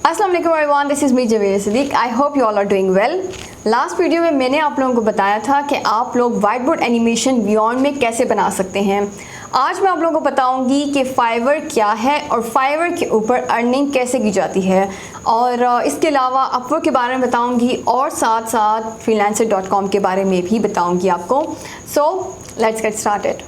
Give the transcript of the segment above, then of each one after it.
अस्सलाम वालेकुम everyone, this is me Javed Siddiq. I hope you all are doing well. Last video में मैंने आप लोगों को बताया था कि आप लोग व्हाइट बोर्ड एनिमेशन बियॉन्ड में कैसे बना सकते हैं। आज मैं आप लोगों को बताऊंगी कि फाइवर क्या है और फाइवर के ऊपर अर्निंग कैसे की जाती है, और इसके अलावा अपवर्क के बारे में बताऊंगी और साथ साथ freelancer.com के बारे में भी बताऊंगी आपको। So let's get started.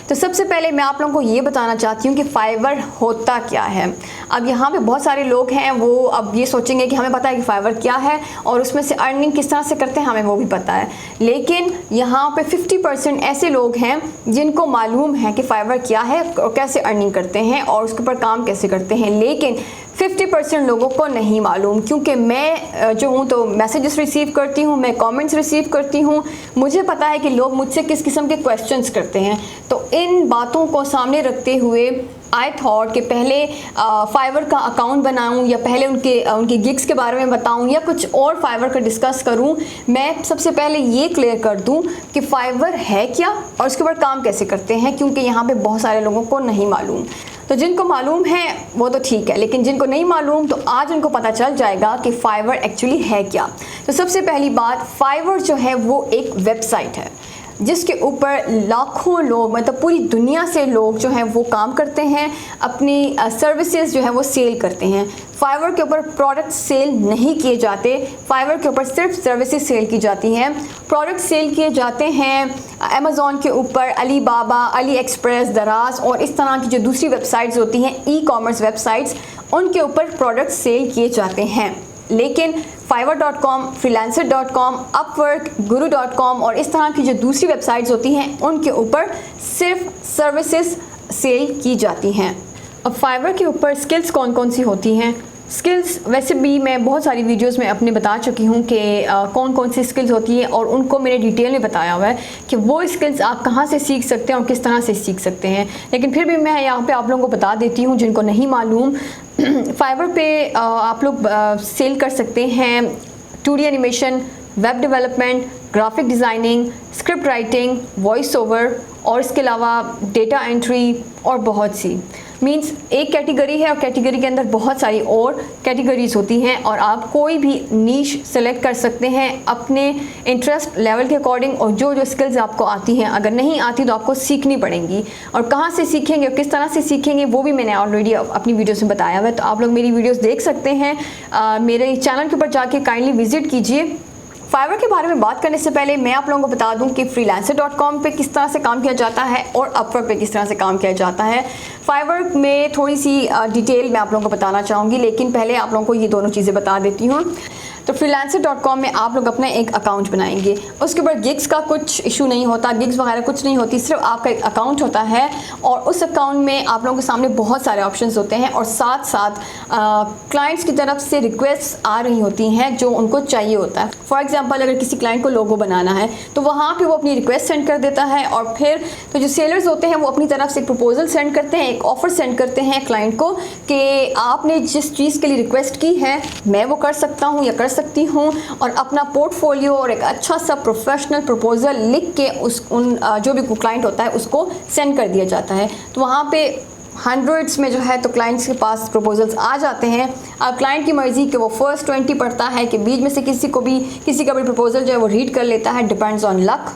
तो सबसे पहले मैं आप लोगों को ये बताना चाहती हूँ कि फाइवर होता क्या है। अब यहाँ पे बहुत सारे लोग हैं, वो अब ये सोचेंगे कि हमें पता है कि फाइवर क्या है और उसमें से अर्निंग किस तरह से करते हैं, हमें वो भी पता है। लेकिन यहाँ पे 50% ऐसे लोग हैं जिनको मालूम है कि फाइवर क्या है और कैसे अर्निंग करते हैं और उसके ऊपर काम कैसे करते हैं, लेकिन 50% लोगों को नहीं मालूम। क्योंकि मैं जो हूँ तो मैसेजेस रिसीव करती हूँ, मैं कमेंट्स रिसीव करती हूँ, मुझे पता है कि लोग मुझसे किस किस्म के क्वेश्चंस करते हैं। तो इन बातों को सामने रखते हुए आई थॉट कि पहले फाइवर का अकाउंट बनाऊं या पहले उनके गिग्स के बारे में बताऊं या कुछ और फाइवर का डिस्कस करूं। मैं सबसे पहले ये क्लियर कर दूं कि फाइवर है क्या और उसके ऊपर काम कैसे करते हैं, क्योंकि यहाँ पे बहुत सारे लोगों को नहीं मालूम। तो जिनको मालूम है वो तो ठीक है, लेकिन जिनको नहीं मालूम तो आज उनको पता चल जाएगा कि फाइवर एक्चुअली है क्या। तो सबसे पहली बात, फाइवर जो है वो एक वेबसाइट है जिसके ऊपर लाखों लोग, मतलब पूरी दुनिया से लोग जो हैं वो काम करते हैं, अपनी सर्विसेज जो है वो सेल करते हैं। फाइवर के ऊपर प्रोडक्ट सेल नहीं किए जाते, फाइवर के ऊपर सिर्फ सर्विसेज सेल की जाती हैं। प्रोडक्ट सेल किए जाते हैं अमेज़ॉन के ऊपर, अली बाबा, अली एक्सप्रेस, दराज और इस तरह की जो दूसरी वेबसाइट्स होती हैं, ई कॉमर्स वेबसाइट्स, उनके ऊपर प्रोडक्ट सेल किए जाते हैं। लेकिन fiverr.com, freelancer.com, upwork, guru.com और इस तरह की जो दूसरी वेबसाइट्स होती हैं उनके ऊपर सिर्फ सर्विसेज सेल की जाती हैं। अब फाइवर के ऊपर स्किल्स कौन कौन सी होती हैं? स्किल्स वैसे भी मैं बहुत सारी वीडियोस में अपने बता चुकी हूँ कि कौन कौन सी स्किल्स होती है और उनको मैंने डिटेल में बताया हुआ है कि वो स्किल्स आप कहाँ से सीख सकते हैं और किस तरह से सीख सकते हैं। लेकिन फिर भी मैं यहाँ पे आप लोगों को बता देती हूँ जिनको नहीं मालूम। फाइवर पे आप लोग सेल कर सकते हैं 2D animation, web development, graphic designing, script writing, voice over और इसके अलावा डेटा एंट्री और बहुत सी। मींस एक कैटेगरी है और कैटेगरी के अंदर बहुत सारी और कैटेगरीज होती हैं और आप कोई भी नीश सेलेक्ट कर सकते हैं अपने इंटरेस्ट लेवल के अकॉर्डिंग। और जो जो स्किल्स आपको आती हैं, अगर नहीं आती तो आपको सीखनी पड़ेंगी, और कहाँ से सीखेंगे और किस तरह से सीखेंगे वो भी मैंने ऑलरेडी अपनी वीडियोस में बताया हुआ है। तो आप लोग मेरी वीडियोस देख सकते हैं, मेरे चैनल के ऊपर जाके काइंडली विजिट कीजिए। फाइवर के बारे में बात करने से पहले मैं आप लोगों को बता दूं कि freelancer.com पे किस तरह से काम किया जाता है और अपवर्क पे किस तरह से काम किया जाता है। फाइवर में थोड़ी सी डिटेल मैं आप लोगों को बताना चाहूँगी, लेकिन पहले आप लोगों को ये दोनों चीज़ें बता देती हूँ। तो freelancer.com में आप लोग अपना एक अकाउंट बनाएंगे, उसके ऊपर गिग्स का कुछ इशू नहीं होता, गिग्स वगैरह कुछ नहीं होती, सिर्फ आपका एक अकाउंट होता है और उस अकाउंट में आप लोगों के सामने बहुत सारे ऑप्शंस होते हैं और साथ साथ क्लाइंट्स की तरफ से रिक्वेस्ट आ रही होती हैं जो उनको चाहिए होता है। फॉर एग्जांपल, अगर किसी क्लाइंट को लोगो बनाना है तो वहाँ पे वो अपनी रिक्वेस्ट सेंड कर देता है और फिर तो जो सेलर्स होते हैं वो अपनी तरफ से एक प्रपोजल सेंड करते हैं, एक ऑफर सेंड करते हैं क्लाइंट को कि आपने जिस चीज़ के लिए रिक्वेस्ट की है मैं वो कर सकता हूँ या कर सकती हूँ, और अपना पोर्टफोलियो और एक अच्छा सा प्रोफेशनल प्रपोजल लिख के जो भी क्लाइंट होता है उसको सेंड कर दिया जाता है। तो वहाँ पे हंड्रेड्स में जो है तो क्लाइंट्स के पास प्रपोजल्स आ जाते हैं। अब क्लाइंट की मर्ज़ी कि वो फर्स्ट 20 पढ़ता है कि बीच में से किसी का भी प्रपोजल जो है वो रीड कर लेता है, डिपेंड्स ऑन लक।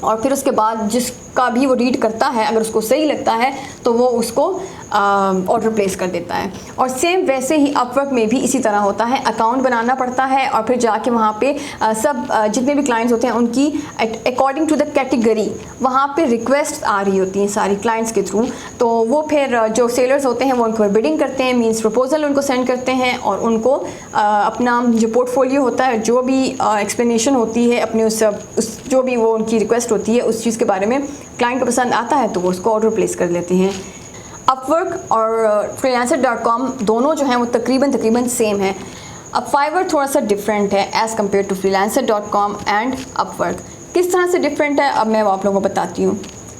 और फिर उसके बाद जिसका भी वो रीड करता है, अगर उसको सही लगता है तो वो उसको ऑर्डर प्लेस कर देता है। और सेम वैसे ही अपवर्क में भी इसी तरह होता है, अकाउंट बनाना पड़ता है और फिर जाके वहाँ पे सब जितने भी क्लाइंट्स होते हैं उनकी अकॉर्डिंग टू द कैटेगरी वहाँ पे रिक्वेस्ट आ रही होती हैं सारी क्लाइंट्स के थ्रू। तो वो फिर जो सेलर्स होते हैं वो उनको बिडिंग करते हैं, मींस प्रपोजल उनको सेंड करते हैं और उनको अपना जो पोर्टफोलियो होता है, जो भी एक्सप्लेनेशन होती है अपने उस जो भी वो उनकी रिक्वेस्ट होती है उस चीज़ के बारे में क्लाइंट को पसंद आता है तो वो उसको ऑर्डर प्लेस कर लेते हैं। अपवर्क और freelancer.com दोनों जो हैं वो तकरीबन सेम है। अब फाइवर थोड़ा सा डिफरेंट है as compared to freelancer.com and Upwork. किस तरह से डिफरेंट है अब मैं आप लोगों को बताती हूँ।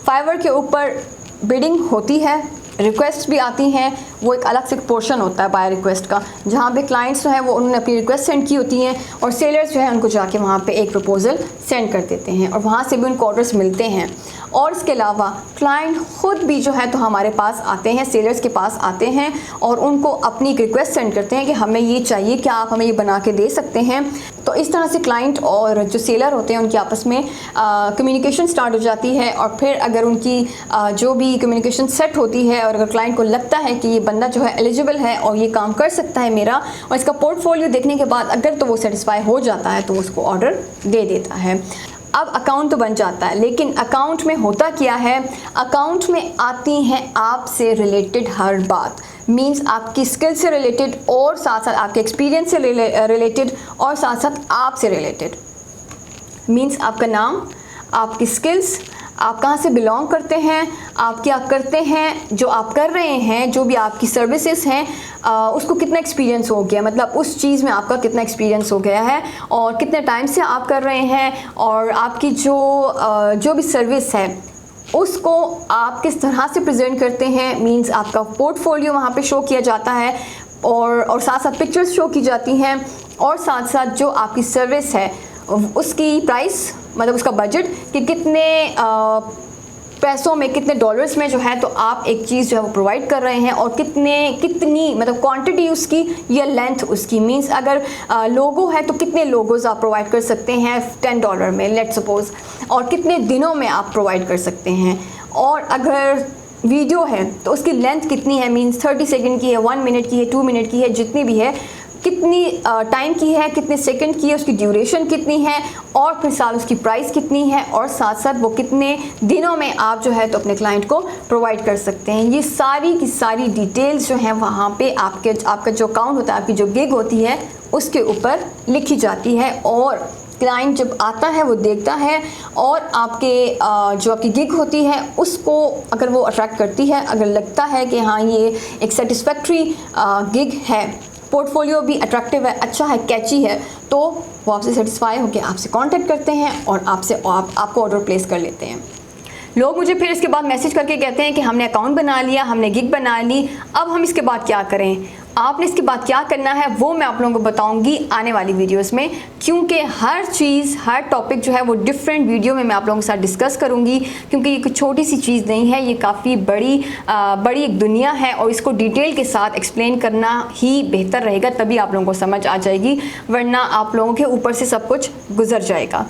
फाइवर के ऊपर बिडिंग होती है, रिक्वेस्ट भी आती हैं, वो एक अलग से पोर्शन होता है बाय रिक्वेस्ट का, जहाँ पे क्लाइंट्स जो है वो उन्होंने अपनी रिक्वेस्ट सेंड की होती हैं और सेलर्स जो है उनको जाके वहाँ पे एक प्रपोज़ल सेंड कर देते हैं और वहाँ से भी उनको ऑर्डर्स मिलते हैं। और इसके अलावा क्लाइंट ख़ुद भी जो है तो हमारे पास आते हैं, सेलर्स के पास आते हैं और उनको अपनी एक रिक्वेस्ट सेंड करते हैं कि हमें ये चाहिए, क्या आप हमें ये बना के दे सकते हैं। तो इस तरह से क्लाइंट और जो सेलर होते हैं उनकी आपस में कम्युनिकेशन स्टार्ट हो जाती है। और फिर अगर उनकी जो भी कम्युनिकेशन सेट होती है और अगर क्लाइंट को लगता है कि ये बंदा जो है एलिजिबल है और ये काम कर सकता है मेरा, और इसका पोर्टफोलियो देखने के बाद अगर तो वो सेटिस्फाई हो जाता है तो उसको ऑर्डर दे देता है। अब अकाउंट तो बन जाता है, लेकिन अकाउंट में होता क्या है, अकाउंट में आती हैं आपसे रिलेटेड हर बात, मींस आपकी स्किल से रिलेटेड और साथ साथ आपके एक्सपीरियंस से रिलेटेड और साथ साथ आपसे रिलेटेड। मींस आपका नाम, आपकी स्किल्स, आप कहाँ से बिलोंग करते हैं, आप क्या करते हैं, जो आप कर रहे हैं, जो भी आपकी सर्विसेज हैं, उसको कितना एक्सपीरियंस हो गया, मतलब उस चीज़ में आपका कितना एक्सपीरियंस हो गया है और कितने टाइम से आप कर रहे हैं, और आपकी जो भी सर्विस है उसको आप किस तरह से प्रेजेंट करते हैं। मींस आपका पोर्टफोलियो वहाँ पे शो किया जाता है और साथ साथ पिक्चर्स शो की जाती हैं, और साथ साथ जो आपकी सर्विस है उसकी प्राइस, मतलब उसका बजट कि कितने पैसों में, कितने डॉलर्स में जो है तो आप एक चीज़ जो है वो प्रोवाइड कर रहे हैं, और कितनी मतलब क्वांटिटी उसकी या लेंथ उसकी। मींस अगर लोगो है तो कितने लोगोस आप प्रोवाइड कर सकते हैं $10 में, लेट्स सपोज, और कितने दिनों में आप प्रोवाइड कर सकते हैं। और अगर वीडियो है तो उसकी लेंथ कितनी है, मींस 30 सेकेंड की है, 1 मिनट की है, 2 मिनट की है, जितनी भी है, कितनी टाइम की है, कितने सेकंड की है, उसकी ड्यूरेशन कितनी है, और फिर साथ उसकी प्राइस कितनी है, और साथ साथ वो कितने दिनों में आप जो है तो अपने क्लाइंट को प्रोवाइड कर सकते हैं। ये सारी की सारी डिटेल्स जो हैं वहाँ पे आपका जो अकाउंट होता है, आपकी जो गिग होती है उसके ऊपर लिखी जाती है। और क्लाइंट जब आता है वो देखता है और जो आपकी गिग होती है उसको अगर वो अट्रैक्ट करती है, अगर लगता है कि हाँ ये एक सेटिस्फैक्ट्री गिग है, पोर्टफोलियो भी अट्रैक्टिव है, अच्छा है, कैची है, तो वो आपसे सेटिस्फाई होकर आपसे कांटेक्ट करते हैं और आपको ऑर्डर प्लेस कर लेते हैं। लोग मुझे फिर इसके बाद मैसेज करके कहते हैं कि हमने अकाउंट बना लिया, हमने गिग बना ली, अब हम इसके बाद क्या करें। आपने इसके बाद क्या करना है वो मैं आप लोगों को बताऊंगी आने वाली वीडियोस में, क्योंकि हर चीज़, हर टॉपिक जो है वो डिफरेंट वीडियो में मैं आप लोगों के साथ डिस्कस करूंगी, क्योंकि ये कोई छोटी सी चीज़ नहीं है, ये काफ़ी बड़ी एक दुनिया है और इसको डिटेल के साथ एक्सप्लेन करना ही बेहतर रहेगा, तभी आप लोगों को समझ आ जाएगी, वरना आप लोगों के ऊपर से सब कुछ गुजर जाएगा।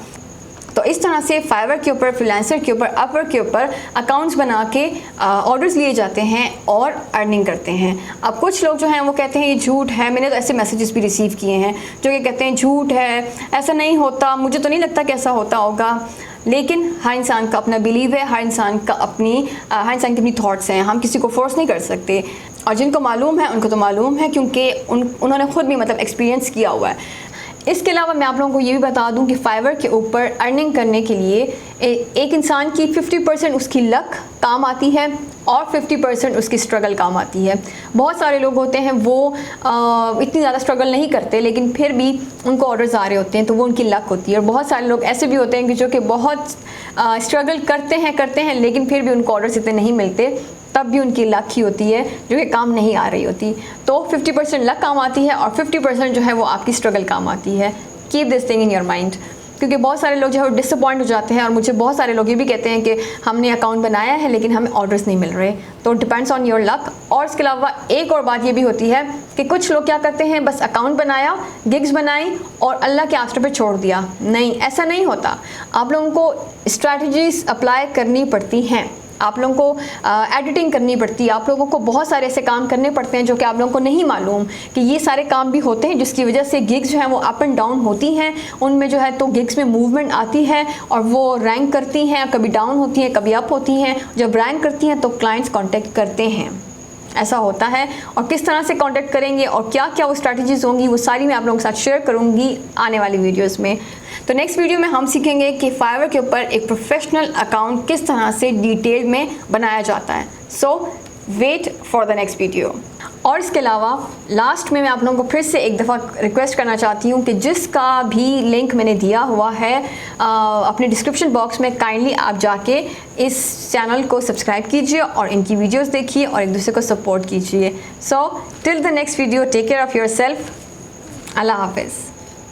तो इस तरह से फाइवर के ऊपर, फ्रीलांसर के ऊपर, अपवर्क के ऊपर अकाउंट्स बना के ऑर्डर्स लिए जाते हैं और अर्निंग करते हैं। अब कुछ लोग जो हैं वो कहते हैं ये झूठ है, मैंने तो ऐसे मैसेजेस भी रिसीव किए हैं जो कि कहते हैं झूठ है, ऐसा नहीं होता, मुझे तो नहीं लगता कि ऐसा होता होगा। लेकिन हर इंसान का अपना बिलीव है, हर इंसान की अपनी थॉट्स हैं, हम किसी को फोर्स नहीं कर सकते, और जिनको मालूम है उनको तो मालूम है, क्योंकि उन्होंने खुद भी मतलब एक्सपीरियंस किया हुआ है। इसके अलावा मैं आप लोगों को ये भी बता दूं कि फाइवर के ऊपर अर्निंग करने के लिए एक इंसान की 50% उसकी लक काम आती है और 50% उसकी स्ट्रगल काम आती है। बहुत सारे लोग होते हैं वो इतनी ज़्यादा स्ट्रगल नहीं करते, लेकिन फिर भी उनको ऑर्डर्स आ रहे होते हैं, तो वो उनकी लक होती है। और बहुत सारे लोग ऐसे भी होते हैं कि जो कि बहुत स्ट्रगल करते हैं लेकिन फिर भी उनको ऑर्डर्स इतने नहीं मिलते, तब भी उनकी लक ही होती है जो कि काम नहीं आ रही होती। तो 50% लक काम आती है और 50% जो है वो आपकी स्ट्रगल काम आती है। Keep this thing in your mind, क्योंकि बहुत सारे लोग जो है डिसअपॉइंट हो जाते हैं, और मुझे बहुत सारे लोग ये भी कहते हैं कि हमने अकाउंट बनाया है लेकिन हमें ऑर्डर्स नहीं मिल रहे। तो डिपेंड्स ऑन योर लक। और इसके अलावा एक और बात ये भी होती है कि कुछ लोग क्या करते हैं, बस अकाउंट बनाया, गिग्स बनाई और अल्लाह के आस्ते पे छोड़ दिया। नहीं, ऐसा नहीं होता। आप लोगों को स्ट्रैटेजीज अप्लाई करनी पड़ती हैं, आप लोगों को एडिटिंग करनी पड़ती है, आप लोगों को बहुत सारे ऐसे काम करने पड़ते हैं जो कि आप लोगों को नहीं मालूम कि ये सारे काम भी होते हैं, जिसकी वजह से गिग्स जो हैं वो अप एंड डाउन होती हैं। उनमें जो है तो गिग्स में मूवमेंट आती है और वो रैंक करती हैं, कभी डाउन होती हैं, कभी अप होती हैं। जब रैंक करती हैं तो क्लाइंट्स कॉन्टेक्ट करते हैं, ऐसा होता है। और किस तरह से कांटेक्ट करेंगे और क्या क्या वो स्ट्रैटेजीज होंगी, वो सारी मैं आप लोगों के साथ शेयर करूंगी आने वाली वीडियोस में। तो नेक्स्ट वीडियो में हम सीखेंगे कि फाइवर के ऊपर एक प्रोफेशनल अकाउंट किस तरह से डिटेल में बनाया जाता है। So wait for the next video. और इसके अलावा लास्ट में मैं आप लोगों को फिर से एक दफ़ा रिक्वेस्ट करना चाहती हूँ कि जिसका भी लिंक मैंने दिया हुआ है अपने डिस्क्रिप्शन बॉक्स में, काइंडली आप जाके इस चैनल को सब्सक्राइब कीजिए और इनकी वीडियोस देखिए और एक दूसरे को सपोर्ट कीजिए। So till the next video, take care of yourself. अल्लाह हाफिज़।